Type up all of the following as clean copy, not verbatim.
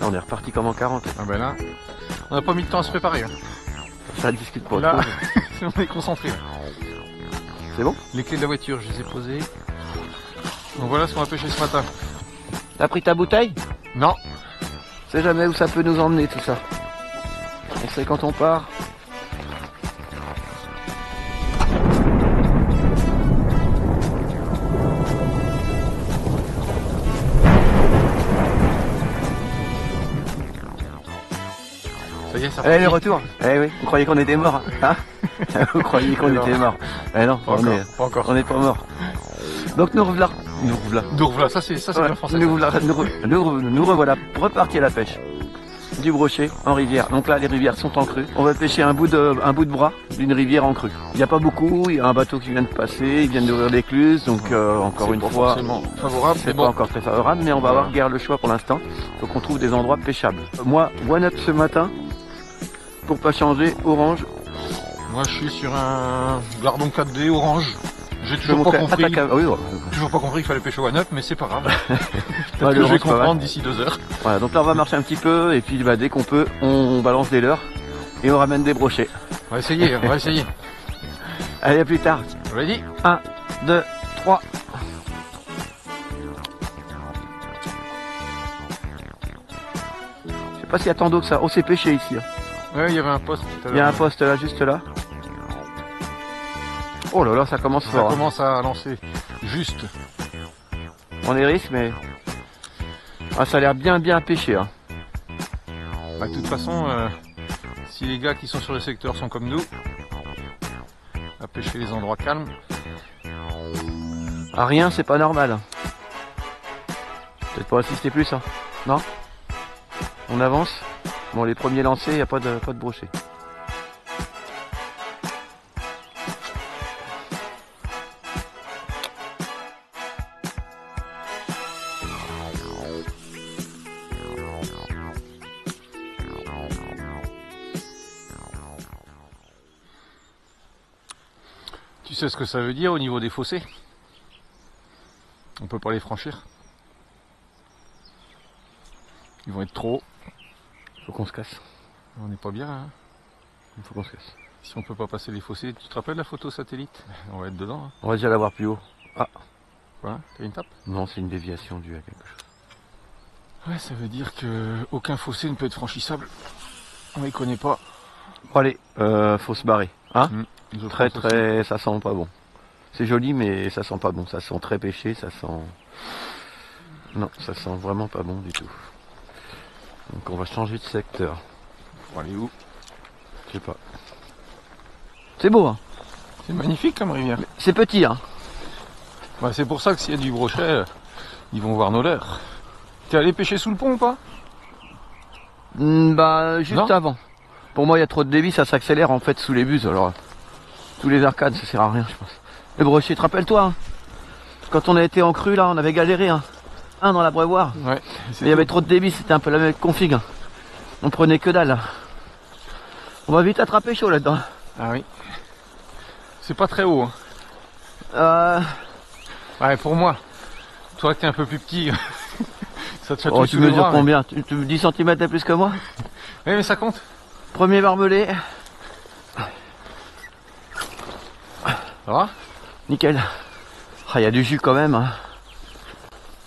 Là, on est reparti comme en 40. Ah ben là, on n'a pas mis de temps à se préparer. Hein. Ça discute pas Là, trop. on est concentré. C'est bon? Les clés de la voiture, je les ai posées. Donc voilà ce qu'on va pêcher ce matin. T'as pris ta bouteille? Non. On sait jamais où ça peut nous emmener tout ça. On sait quand on part. Ça y est, ça Allez, le retour. Eh oui, vous croyez qu'on était mort, hein? Vous croyez qu'on était mort? Eh non, Pas encore. on n'est pas mort. Donc nous revoilà. Nous revoilà, ça c'est Ouais, bien français. nous revoilà repartis à la pêche. Du brochet en rivière. Donc là, les rivières sont en crue. On va pêcher un bout de bras d'une rivière en crue. Il n'y a pas beaucoup, il y a un bateau qui vient de passer, ils viennent d'ouvrir l'écluse, donc encore une fois, forcément favorable, c'est pas encore très favorable, mais on va avoir guère le choix pour l'instant. Faut qu'on trouve des endroits pêchables. Moi, one up ce matin, pour pas changer, orange. Moi je suis sur un gardon 4D orange. J'ai Je vais toujours pas montrer compris. oui, ouais. Toujours pas compris qu'il fallait pêcher one up, mais c'est pas grave. Ouais, Peut-être que je l'orange, vais pas mal. comprendre d'ici 2 heures. Voilà, donc là on va marcher un petit peu, et puis bah, dès qu'on peut, on balance des leurres, et on ramène des brochets. On va essayer, on va essayer. Allez, à plus tard. Ready? 1, 2, 3. Je sais pas s'il y a tant d'eau que ça. Oh, c'est pêché ici. Hein. Ouais, il y avait un poste tout à l'heure. Il y a un poste là, juste là. Oh là là, ça commence Ça fort. Hein. commence à lancer. Juste. On est risque, mais... Ah, ça a l'air bien pêché. Hein. Bah, de toute façon, si les gars qui sont sur le secteur sont comme nous, à pêcher les endroits calmes, Ah, rien, c'est pas normal. Peut-être pas assister plus, hein. Non? On avance. Bon, les premiers lancés, il n'y a pas de brochet. tu sais ce que ça veut dire au niveau des fossés? On peut pas les franchir. Ils vont être trop hauts. Faut qu'on se casse. On n'est pas bien, hein. Il faut qu'on se casse. Si on peut pas passer les fossés, tu te rappelles la photo satellite? On va être dedans. Hein. On va déjà l'avoir plus haut. Ah, Voilà, t'as une tape? non, c'est une déviation due à quelque chose. Ouais, ça veut dire que aucun fossé ne peut être franchissable. On les connaît pas. Bon, allez, faut se barrer. Hein? Je Très pense aussi. très, ça sent pas bon. C'est joli, mais ça sent pas bon. Ça sent très pêché, ça sent... Non, ça sent vraiment pas bon du tout. Donc on va changer de secteur. Pour aller où? Je sais pas. C'est beau, hein? C'est magnifique comme rivière. C'est petit, hein? Bah, c'est pour ça que s'il y a du brochet, ils vont voir nos leurres. T'es allé pêcher sous le pont ou pas? Bah, juste Non. avant. Pour moi, il y a trop de débit, ça s'accélère en fait sous les buses. Alors, tous les arcades, ça sert à rien, je pense. Le brochet, te rappelles-toi, hein, quand on a été en crue, là, on avait galéré, hein, dans l'abreuvoir. Ouais. Il y avait trop de débit, c'était un peu la même config. Hein. On prenait que dalle. Là. On va vite attraper chaud là-dedans. Ah oui. C'est pas très haut. Hein. Ouais, pour moi. Toi, t'es un peu plus petit. Ça te chatouille Tu sous les mesures bras, combien 10 cm de plus que moi? mais... mais ça compte. Premier barbelé. Ça va? Nickel. Ah, il y a du jus quand même. Hein.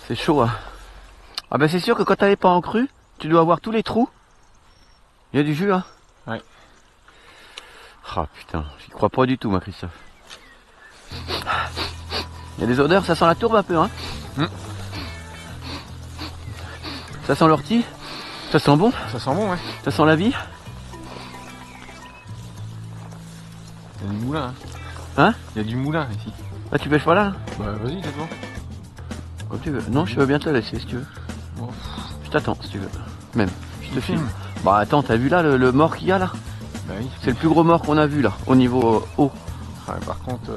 C'est chaud. Hein. Ah ben c'est sûr que quand t'avais pas en crue, tu dois avoir tous les trous. Il y a du jus, hein? Ouais. Ah putain, j'y crois pas du tout, moi, Christophe. Il y a des odeurs, ça sent la tourbe un peu, hein? Ça sent l'ortie? Ça sent bon? Ça sent bon, ouais. Ça sent la vie? Il y a du moulin. Hein? Il y a du moulin ici. Là, tu pêches pas là? Bah, vas-y, c'est bon. Comme tu veux. Non, je veux bien te laisser si tu veux. Bon. Je t'attends si tu veux. Même, je te filme. filme. Bah attends, t'as vu là le mort qu'il y a là? Bah oui. C'est le plus gros mort qu'on a vu là, au niveau haut. Ouais, par contre,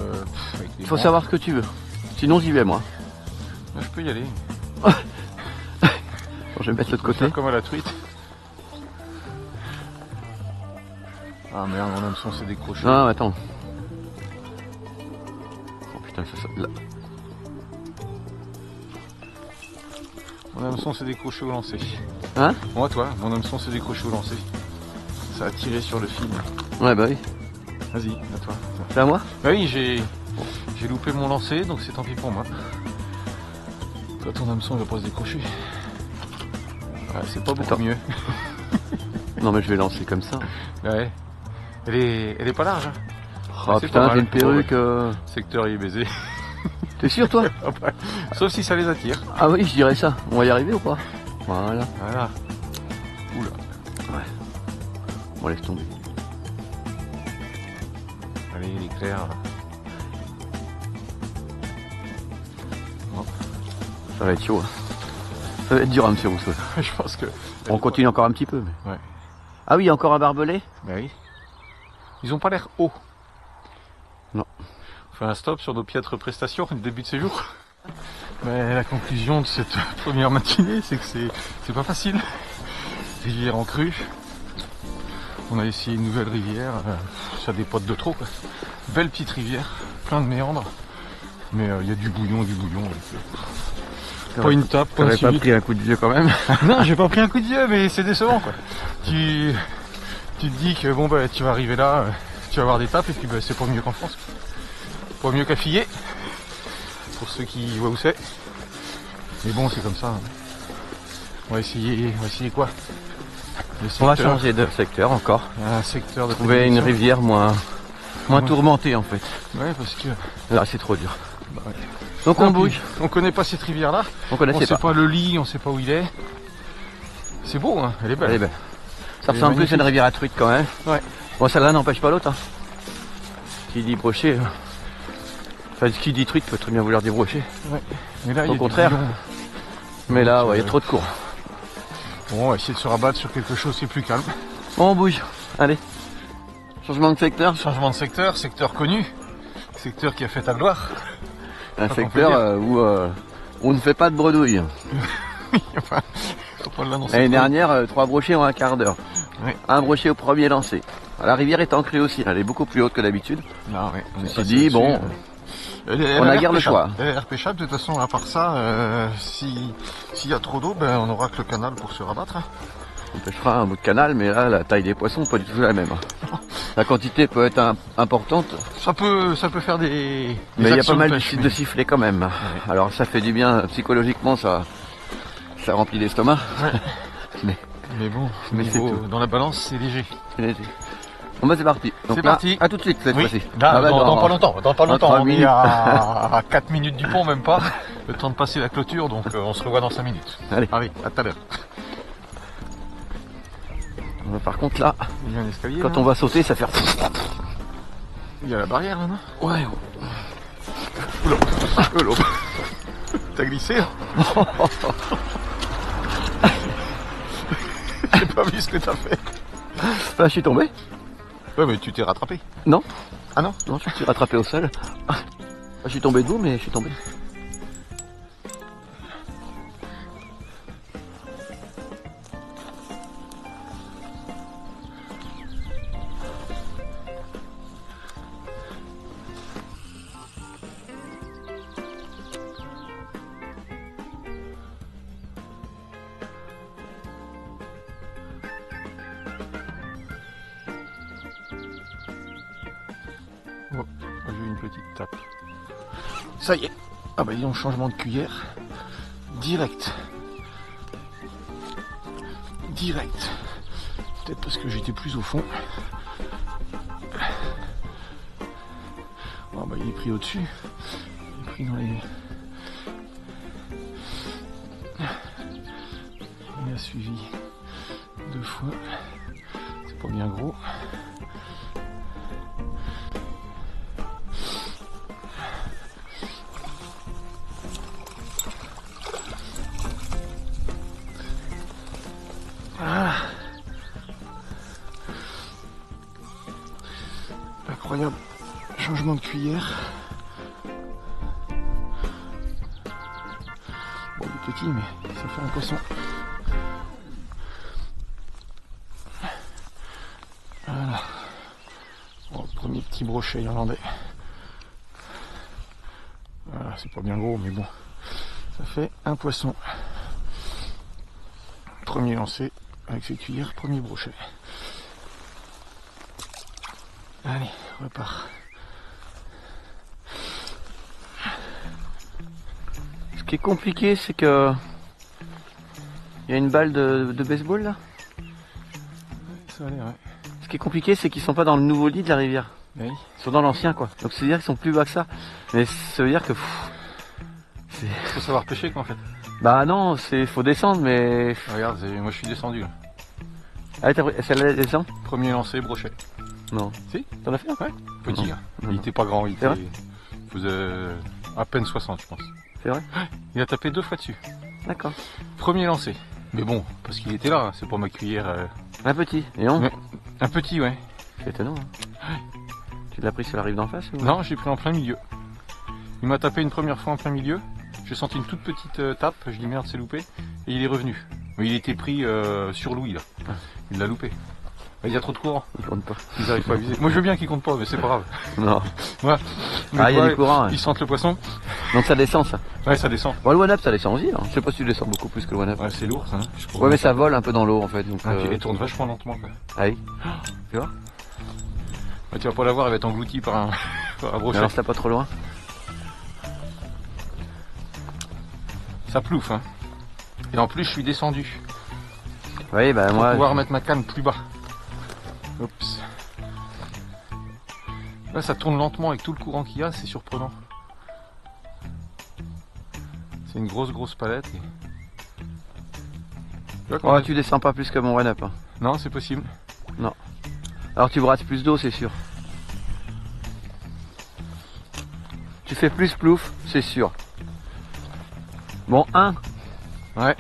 avec les Il faut branches, savoir ce que tu veux. Sinon j'y vais moi. là, je peux y aller. Bon, je vais mettre l'autre côté. Faire comme à la truite. Ah merde, mon hameçon s'est décroché. Non, attends. Oh putain, ça là. Mon hameçon s'est décroché au lancer. Hein? Moi, toi, mon hameçon s'est décroché au lancer. Ça a tiré sur le fil. Ouais, bah oui. Vas-y, à toi. C'est à moi? Bah oui, j'ai loupé mon lancer, donc c'est tant pis pour moi. Toi, ton hameçon va pas se décrocher. Ouais, c'est pas beaucoup mieux. Non, mais je vais lancer comme ça. Ouais. Elle est pas large. Hein. Oh putain, j'ai une perruque. Secteur il est baisé. T'es sûr, toi? Sauf si ça les attire. Ah oui, je dirais ça. On va y arriver ou pas? Voilà. Voilà. Oula. Ouais. Bon, laisse tomber. Allez, il est clair. Bon. Ça va être chaud. Hein. Ça va être dur, monsieur Rousseau. Je pense que... On continue encore un petit peu. Mais... Ouais. Ah oui, encore un barbelé? Bah oui. Ils ont pas l'air hauts. Non. On fait un stop sur nos piètres prestations du début de séjour. Mais la conclusion de cette première matinée, c'est que c'est pas facile. Rivière en crue. On a essayé une nouvelle rivière. Ça dépote de trop, quoi. Belle petite rivière, plein de méandres. Mais il y a du bouillon. Pas une tape, pas pas pris un coup de vieux quand même? Non, j'ai pas pris un coup de vieux, mais c'est décevant, quoi. Tu te dis que bon bah tu vas arriver là, tu vas avoir des tapes et puis bah, c'est pas mieux qu'en France. Pas mieux qu'à Fillet, pour ceux qui voient où c'est. Mais bon, c'est comme ça. Hein. On va essayer quoi? On va changer de secteur encore. Un secteur de trouver une rivière moins tourmentée en fait. Ouais, parce que là c'est trop dur. Bah, ouais. Donc on bouge. On connaît pas cette rivière là. On sait pas le lit, on sait pas où il est. C'est beau, hein, elle est belle. Elle est belle. Ça ressemble plus à une rivière à truite quand même. Ouais. Bon, celle-là n'empêche pas l'autre. Hein. Qui dit brochet, enfin qui dit truite peut très bien vouloir dire brochet. Ouais. Mais là, au contraire. Mais là, ouais, il y a trop de cours. Bon, on va essayer de se rabattre sur quelque chose qui est plus calme. Bon, on bouge. Allez. Changement de secteur. Changement de secteur, secteur connu. Secteur qui a fait ta gloire. Un secteur où on ne fait pas de bredouille. Enfin, faut pas l'annoncer. L'année dernière, 3 brochets en un quart d'heure. Oui. Un brochet au premier lancé. La rivière est ancrée aussi, elle est beaucoup plus haute que d'habitude. Non, oui. On s'est dit, bon, on a guère le choix. Elle a l'air pêchable, de toute façon, à part ça, s'il y a trop d'eau, ben, on n'aura que le canal pour se rabattre. Hein. On pêchera un bout de canal, mais là, la taille des poissons, pas du tout la même. La quantité peut être importante. Ça peut faire des mais il y a pas mal de sifflets quand même. Ouais. Alors ça fait du bien psychologiquement, ça remplit l'estomac. Ouais. mais bon, dans la balance, c'est léger. C'est léger. Bon bah c'est parti. C'est parti. À tout de suite cette fois-ci. Dans pas longtemps. On est à 4 minutes du pont, même pas. Le temps de passer la clôture, donc on se revoit dans 5 minutes. Allez, à tout à l'heure. Par contre là, il y a un escalier, quand on va sauter, ça fait... Il y a la barrière là, non? Ouais. Oula. T'as glissé? J'ai pas vu ce que t'as fait. Là, je suis tombé. Ouais, mais tu t'es rattrapé. Non. Ah non? Non, je suis rattrapé au sol. Je suis tombé debout, mais je suis tombé. Oh, j'ai eu une petite tape. Ça y est. Ah bah disons, changement de cuillère. Direct. Peut-être parce que j'étais plus au fond. Oh bah il est pris au-dessus. Il est pris dans les... Il a suivi 2 fois. C'est pas bien gros. Incroyable changement de cuillère. Bon, il est petit, mais ça fait un poisson. Voilà. Bon, premier petit brochet irlandais. Voilà, c'est pas bien gros, mais bon, ça fait un poisson. Premier lancé avec ses cuillères, premier brochet. Allez, on repart. Ce qui est compliqué, c'est que il y a une balle de baseball là. Ça va aller, ouais. Ce qui est compliqué, c'est qu'ils sont pas dans le nouveau lit de la rivière. Oui. Ils sont dans l'ancien quoi. Donc c'est à dire qu'ils sont plus bas que ça. Mais ça veut dire que Faut savoir pêcher quoi en fait. bah non, faut descendre mais. Regarde, moi je suis descendu là. Ah celle-là elle descend? Premier lancé, brochet. Non. Si, T'en as fait un? ouais. Petit, Non. hein. Non. Il était pas grand, C'est vrai il faisait à peine 60 je pense. C'est vrai? Il a tapé 2 fois dessus. D'accord. Premier lancé. Mais bon, parce qu'il était là, hein, c'est pour ma cuillère. Un petit. Et on? Ouais. Un petit, ouais. C'est étonnant. Hein. Tu l'as pris sur la rive d'en face ou? Non, j'ai pris en plein milieu. Il m'a tapé une première fois en plein milieu. J'ai senti une toute petite tape. Je dis merde, c'est loupé. Et il est revenu. Mais il était pris sur Louis là. Il l'a loupé. Il y a trop de courant. Il compte pas. Ils n'arrivent pas à viser. Moi je veux bien qu'ils comptent pas, mais c'est pas grave. Non. Voilà. Ah, il y a du courant. Ouais. Ils sentent le poisson. Donc ça descend ça. Ouais, ça descend. Bon, le one-up ça descend aussi. Hein. Je sais pas si tu descends beaucoup plus que le one-up. Ouais, c'est lourd ça. Hein, Ouais, mais ça vole un peu dans l'eau en fait. Donc, puis il tourne vachement lentement quoi. Ah oui. Tu vois? Ouais, tu vas pas la voir, elle va être engloutie par un, par un brochet. Alors c'est pas trop loin. Ça plouffe hein. Et en plus je suis descendu. Oui, bah Pour moi. pouvoir mettre ma canne plus bas. Oups. Là ça tourne lentement avec tout le courant qu'il y a, c'est surprenant. C'est une grosse palette. Et... Tu vois, quand Ouais, tu descends pas plus que mon one-up. Hein. Non, c'est possible. Alors tu brasses plus d'eau, c'est sûr. Tu fais plus plouf, c'est sûr. Bon, 1, Ouais.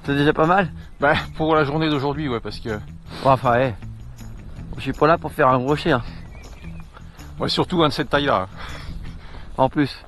c'est déjà pas mal. Bah pour la journée d'aujourd'hui, ouais, parce que. Bon, enfin, ouais. Je suis pas là pour faire un brochet. Hein. Ouais, surtout un de cette taille là. En plus.